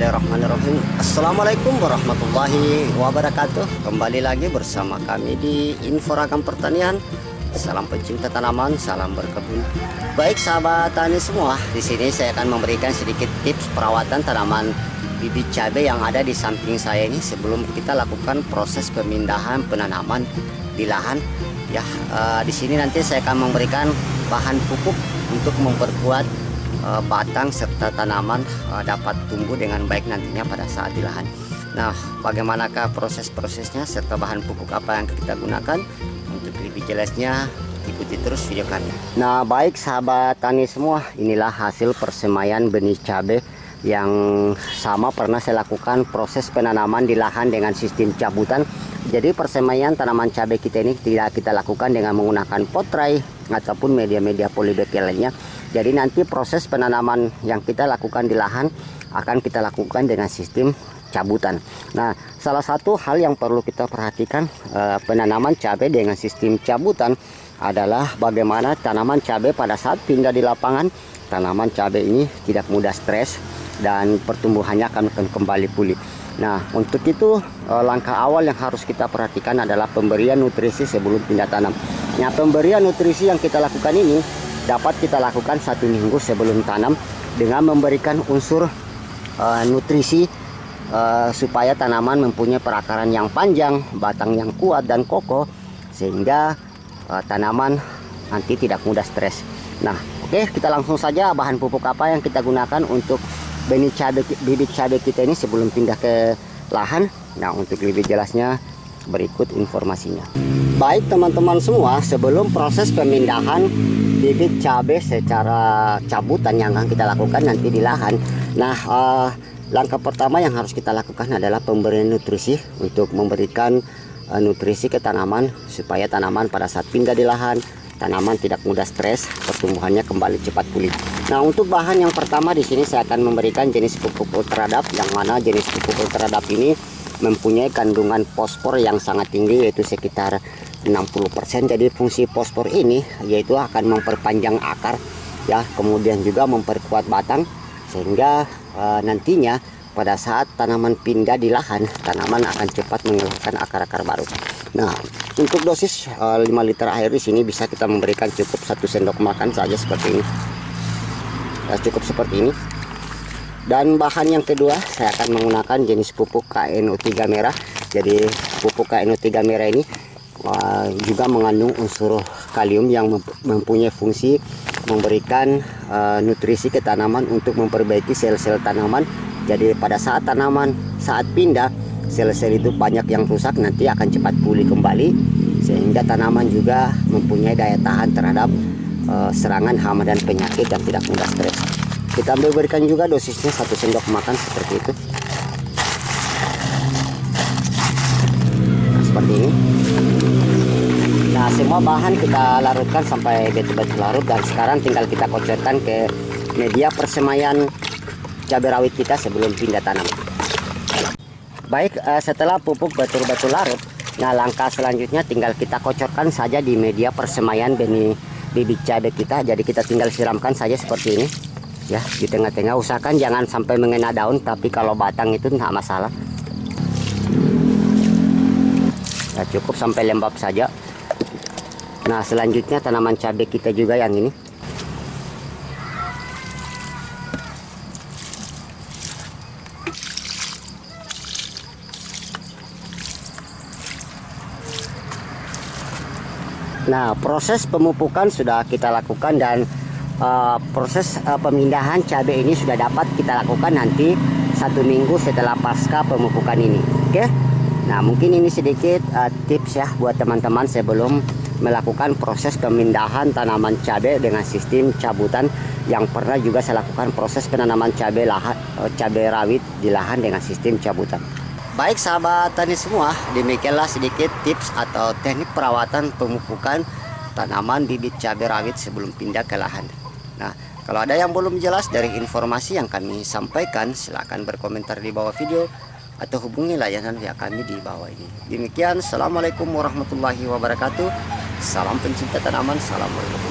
Bismillahirrahmanirrahim. Assalamualaikum warahmatullahi wabarakatuh. Kembali lagi bersama kami di Info Ragam Pertanian. Salam pencinta tanaman, salam berkebun. Baik sahabat tani semua, di sini saya akan memberikan sedikit tips perawatan tanaman bibit cabai yang ada di samping saya ini sebelum kita lakukan proses pemindahan penanaman di lahan. Ya, di sini nanti saya akan memberikan bahan pupuk untuk memperkuat batang serta tanaman dapat tumbuh dengan baik nantinya pada saat di lahan. Nah, bagaimanakah proses-prosesnya serta bahan pupuk apa yang kita gunakan? Untuk lebih jelasnya ikuti terus video kami. Nah, baik sahabat tani semua, inilah hasil persemaian benih cabai yang sama pernah saya lakukan proses penanaman di lahan dengan sistem cabutan. Jadi persemaian tanaman cabai kita ini tidak kita lakukan dengan menggunakan pot tray ataupun media-media polybag lainnya. Jadi nanti proses penanaman yang kita lakukan di lahan akan kita lakukan dengan sistem cabutan. Nah, salah satu hal yang perlu kita perhatikan penanaman cabai dengan sistem cabutan adalah bagaimana tanaman cabai pada saat pindah di lapangan, tanaman cabai ini tidak mudah stres dan pertumbuhannya akan kembali pulih. Nah, untuk itu langkah awal yang harus kita perhatikan adalah pemberian nutrisi sebelum pindah tanam. Nah, pemberian nutrisi yang kita lakukan ini dapat kita lakukan 1 minggu sebelum tanam dengan memberikan unsur nutrisi supaya tanaman mempunyai perakaran yang panjang, batang yang kuat dan kokoh, sehingga tanaman nanti tidak mudah stres. Nah, oke, kita langsung saja bahan pupuk apa yang kita gunakan untuk benih cabai, bibit cabai kita ini sebelum pindah ke lahan. Nah, untuk lebih jelasnya berikut informasinya. Baik teman-teman semua, sebelum proses pemindahan bibit cabai secara cabutan yang akan kita lakukan nanti di lahan. Nah, langkah pertama yang harus kita lakukan adalah pemberian nutrisi untuk memberikan nutrisi ke tanaman supaya tanaman pada saat pindah di lahan tanaman tidak mudah stres, pertumbuhannya kembali cepat pulih. Nah, untuk bahan yang pertama di sini saya akan memberikan jenis pupuk ultradap, yang mana jenis pupuk ultradap ini mempunyai kandungan fosfor yang sangat tinggi, yaitu sekitar 60%. Jadi fungsi fosfor ini yaitu akan memperpanjang akar ya, kemudian juga memperkuat batang sehingga nantinya pada saat tanaman pindah di lahan tanaman akan cepat mengeluarkan akar-akar baru. Nah, untuk dosis 5 liter air di sini bisa kita memberikan cukup 1 sendok makan saja seperti ini. Cukup seperti ini. Dan bahan yang kedua saya akan menggunakan jenis pupuk KNO3 merah. Jadi pupuk KNO3 merah ini juga mengandung unsur kalium yang mempunyai fungsi memberikan nutrisi ke tanaman untuk memperbaiki sel-sel tanaman. Jadi pada saat tanaman saat pindah sel-sel itu banyak yang rusak, nanti akan cepat pulih kembali sehingga tanaman juga mempunyai daya tahan terhadap serangan hama dan penyakit yang tidak mudah stres. Kita berikan juga dosisnya 1 sendok makan seperti itu. Nah, seperti ini. Nah, semua bahan kita larutkan sampai betul-betul larut dan sekarang tinggal kita kocorkan ke media persemaian cabai rawit kita sebelum pindah tanam. Baik, setelah pupuk betul-betul larut, nah langkah selanjutnya tinggal kita kocorkan saja di media persemaian benih bibit cabai kita. Jadi kita tinggal siramkan saja seperti ini ya, di tengah-tengah. Usahakan jangan sampai mengena daun, tapi kalau batang itu nggak masalah ya, cukup sampai lembab saja. Nah, selanjutnya tanaman cabai kita juga yang ini. Nah, proses pemupukan sudah kita lakukan dan proses pemindahan cabai ini sudah dapat kita lakukan nanti 1 minggu setelah pasca pemupukan ini. Oke. Nah, mungkin ini sedikit tips ya buat teman-teman sebelum melakukan proses pemindahan tanaman cabai dengan sistem cabutan, yang pernah juga saya lakukan proses penanaman cabai rawit di lahan dengan sistem cabutan. Baik sahabat tani semua, demikianlah sedikit tips atau teknik perawatan pemupukan tanaman bibit cabai rawit sebelum pindah ke lahan. Nah, kalau ada yang belum jelas dari informasi yang kami sampaikan, silakan berkomentar di bawah video atau hubungi layanan via kami di bawah ini. Demikian, assalamualaikum warahmatullahi wabarakatuh. Salam pencinta tanaman, salam berkebun.